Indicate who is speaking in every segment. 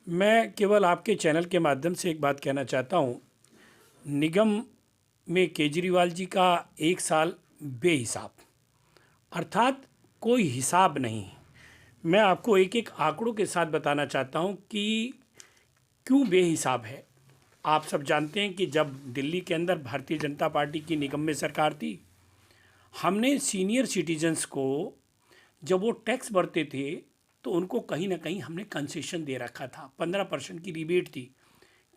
Speaker 1: मैं केवल आपके चैनल के माध्यम से एक बात कहना चाहता हूँ। निगम में केजरीवाल जी का 1 साल बेहिसाब, अर्थात कोई हिसाब नहीं। मैं आपको एक एक आंकड़ों के साथ बताना चाहता हूँ कि क्यों बेहिसाब है। आप सब जानते हैं कि जब दिल्ली के अंदर भारतीय जनता पार्टी की निगम में सरकार थी, हमने सीनियर सिटीजन्स को जब वो टैक्स भरते थे तो उनको कहीं ना कहीं हमने कंसेशन दे रखा था। 15% की रिबेट थी।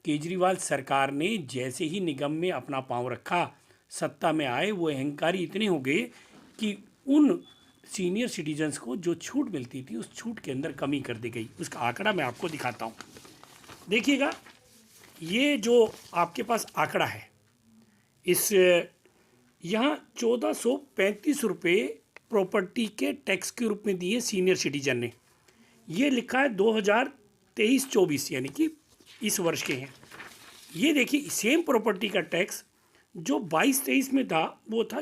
Speaker 1: केजरीवाल सरकार ने जैसे ही निगम में अपना पांव रखा, सत्ता में आए, वो अहंकारी इतने हो गए कि उन सीनियर सिटीजन्स को जो छूट मिलती थी उस छूट के अंदर कमी कर दी गई। उसका आंकड़ा मैं आपको दिखाता हूँ, देखिएगा। ये जो आपके पास आंकड़ा है, इस यहाँ 1435 रुपये प्रॉपर्टी के टैक्स के रूप में दिए सीनियर सिटीजन ने। ये लिखा है 2023-24, यानी कि इस वर्ष के हैं। ये देखिए सेम प्रॉपर्टी का टैक्स जो 22-23 में था वो था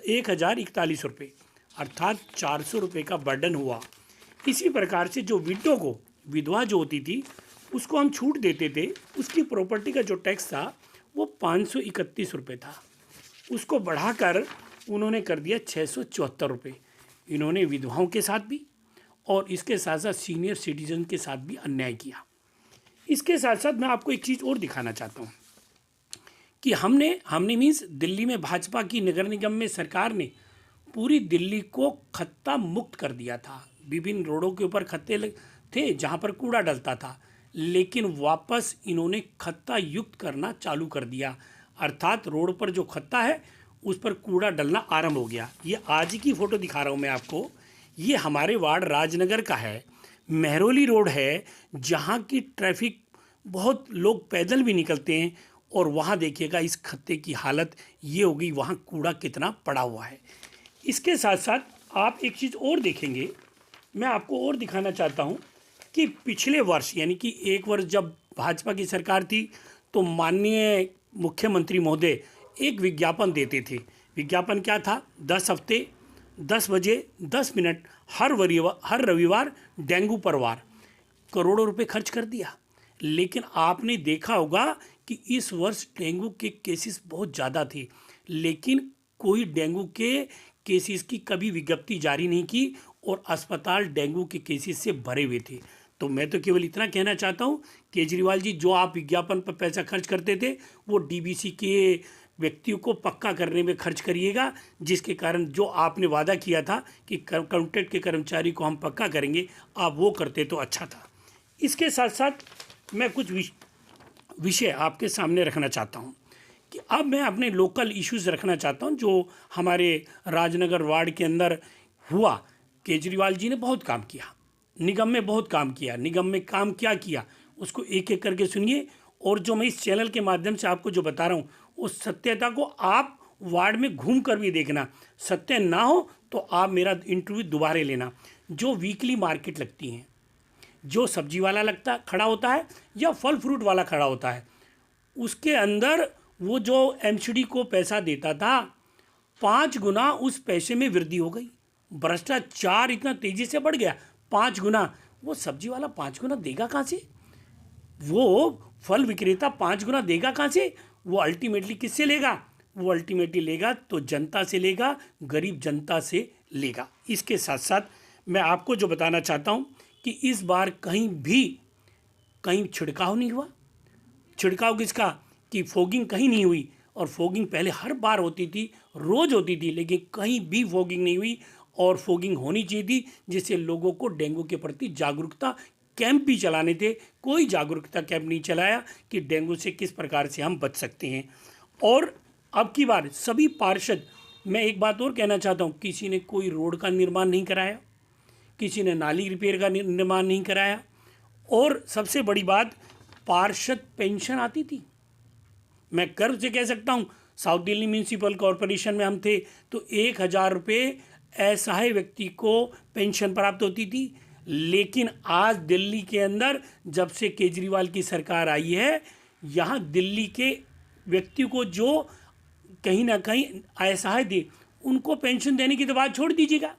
Speaker 1: 1041 अर्थात 400 रुपये का बर्डन हुआ। इसी प्रकार से जो विडो को, विधवा जो होती थी, उसको हम छूट देते थे, उसकी प्रॉपर्टी का जो टैक्स था वो 531 रुपये था। उसको बढ़ाकर उन्होंने कर दिया 674 रुपये। इन्होंने विधवाओं के साथ भी और इसके साथ साथ सीनियर सिटीजन के साथ भी अन्याय किया। इसके साथ साथ मैं आपको एक चीज़ और दिखाना चाहता हूँ कि हमने मीन्स दिल्ली में भाजपा की नगर निगम में सरकार ने पूरी दिल्ली को खत्ता मुक्त कर दिया था। विभिन्न रोडों के ऊपर खत्ते थे जहाँ पर कूड़ा डलता था, लेकिन वापस इन्होंने खत्ता युक्त करना चालू कर दिया। अर्थात रोड पर जो खत्ता है उस पर कूड़ा डलना आरंभ हो गया। ये आज की फ़ोटो दिखा रहा हूँ मैं आपको। ये हमारे वार्ड राजनगर का है, मेहरौली रोड है, जहाँ की ट्रैफिक बहुत लोग पैदल भी निकलते हैं। और वहाँ देखिएगा इस खत्ते की हालत ये हो गई, वहाँ कूड़ा कितना पड़ा हुआ है। इसके साथ साथ आप एक चीज़ और देखेंगे, मैं आपको और दिखाना चाहता हूँ कि पिछले वर्ष यानी कि एक वर्ष जब भाजपा की सरकार थी तो माननीय मुख्यमंत्री महोदय एक विज्ञापन देते थे। विज्ञापन क्या था? 10 हफ्ते 10 बजे 10 मिनट हर रविवार डेंगू पर वार। करोड़ों रुपए खर्च कर दिया। लेकिन आपने देखा होगा कि इस वर्ष डेंगू के केसेस बहुत ज़्यादा थे, लेकिन कोई डेंगू के केसेस की कभी विज्ञप्ति जारी नहीं की और अस्पताल डेंगू के केसेस से भरे हुए थे। तो मैं तो केवल इतना कहना चाहता हूँ, केजरीवाल जी, जो आप विज्ञापन पर पैसा खर्च करते थे वो डीबीसी के व्यक्तियों को पक्का करने में खर्च करिएगा, जिसके कारण जो आपने वादा किया था कि काउंटेड के कर्मचारी को हम पक्का करेंगे, आप वो करते तो अच्छा था। इसके साथ साथ मैं कुछ विषय आपके सामने रखना चाहता हूँ कि अब मैं अपने लोकल इश्यूज़ रखना चाहता हूँ जो हमारे राजनगर वार्ड के अंदर हुआ। केजरीवाल जी ने बहुत काम किया, निगम में बहुत काम किया। निगम में काम क्या किया उसको एक एक करके सुनिए, और जो मैं इस चैनल के माध्यम से आपको जो बता रहा हूँ उस सत्यता को आप वार्ड में घूम कर भी देखना। सत्य ना हो तो आप मेरा इंटरव्यू दोबारा लेना। जो वीकली मार्केट लगती हैं, जो सब्जी वाला खड़ा होता है या फल फ्रूट वाला खड़ा होता है, उसके अंदर वो जो एमसीडी को पैसा देता था 5 गुना उस पैसे में वृद्धि हो गई। भ्रष्टाचार इतना तेजी से बढ़ गया, 5 गुना। वो सब्जी वाला 5 गुना देगा कहाँ से? वो फल विक्रेता 5 गुना देगा कहाँ से? वो अल्टीमेटली किससे लेगा? वो अल्टीमेटली लेगा तो जनता से लेगा, गरीब जनता से लेगा। इसके साथ साथ मैं आपको जो बताना चाहता हूँ कि इस बार कहीं छिड़काव नहीं हुआ। छिड़काव किसका? कि फॉगिंग कहीं नहीं हुई। और फॉगिंग पहले हर बार होती थी, रोज़ होती थी, लेकिन कहीं भी फॉगिंग नहीं हुई। और फॉगिंग होनी चाहिए थी जिससे लोगों को डेंगू के प्रति जागरूकता कैंप भी चलाने थे। कोई जागरूकता कैंप नहीं चलाया कि डेंगू से किस प्रकार से हम बच सकते हैं। और अब की बार सभी पार्षद, मैं एक बात और कहना चाहता हूँ, किसी ने कोई रोड का निर्माण नहीं कराया, किसी ने नाली रिपेयर का निर्माण नहीं कराया। और सबसे बड़ी बात, पार्षद पेंशन आती थी। मैं गर्व से कह सकता हूँ, साउथ दिल्ली म्यूनिसिपल कॉरपोरेशन में हम थे तो 1000 रुपये असहाय व्यक्ति को पेंशन प्राप्त होती थी। लेकिन आज दिल्ली के अंदर जब से केजरीवाल की सरकार आई है, यहाँ दिल्ली के व्यक्ति को जो कहीं ना कहीं असहाय थे उनको पेंशन देने की तो बात छोड़ दीजिएगा।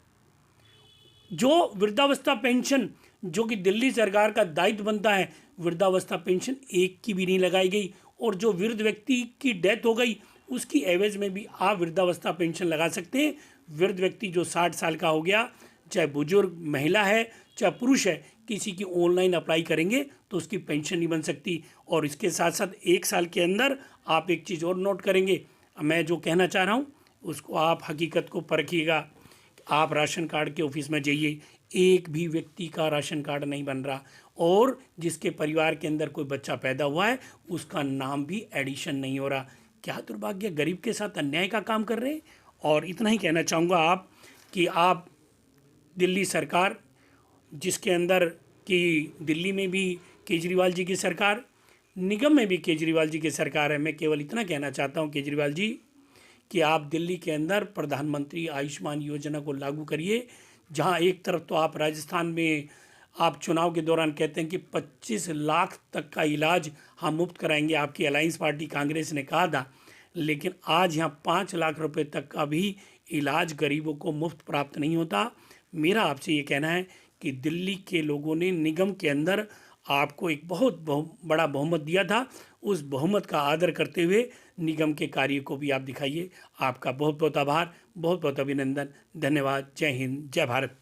Speaker 1: जो वृद्धावस्था पेंशन जो कि दिल्ली सरकार का दायित्व बनता है, वृद्धावस्था पेंशन एक की भी नहीं लगाई गई। और जो वृद्ध व्यक्ति की डेथ हो गई उसकी एवज में भी आप वृद्धावस्था पेंशन लगा सकते हैं। वृद्ध व्यक्ति जो 60 साल का हो गया, चाहे बुजुर्ग महिला है चाहे पुरुष है, किसी की ऑनलाइन अप्लाई करेंगे तो उसकी पेंशन नहीं बन सकती। और इसके साथ साथ 1 साल के अंदर आप एक चीज़ और नोट करेंगे, मैं जो कहना चाह रहा हूँ उसको आप हकीकत को परखिएगा। आप राशन कार्ड के ऑफिस में जाइए, एक भी व्यक्ति का राशन कार्ड नहीं बन रहा, और जिसके परिवार के अंदर कोई बच्चा पैदा हुआ है उसका नाम भी एडिशन नहीं हो रहा। क्या दुर्भाग्य, गरीब के साथ अन्याय का काम कर रहे हैं। और इतना ही कहना चाहूँगा आप कि आप दिल्ली सरकार, जिसके अंदर कि दिल्ली में भी केजरीवाल जी की सरकार, निगम में भी केजरीवाल जी की सरकार है, मैं केवल इतना कहना चाहता हूँ केजरीवाल जी कि आप दिल्ली के अंदर प्रधानमंत्री आयुष्मान योजना को लागू करिए। जहां एक तरफ तो आप राजस्थान में आप चुनाव के दौरान कहते हैं कि 25 लाख तक का इलाज हम मुफ्त कराएंगे, आपकी अलायंस पार्टी कांग्रेस ने कहा था, लेकिन आज यहाँ 5 लाख रुपए तक का भी इलाज गरीबों को मुफ्त प्राप्त नहीं होता। मेरा आपसे ये कहना है कि दिल्ली के लोगों ने निगम के अंदर आपको एक बहुत बड़ा बहुमत दिया था, उस बहुमत का आदर करते हुए निगम के कार्य को भी आप दिखाइए। आपका बहुत बहुत आभार, बहुत बहुत अभिनंदन, धन्यवाद। जय हिंद, जय भारत।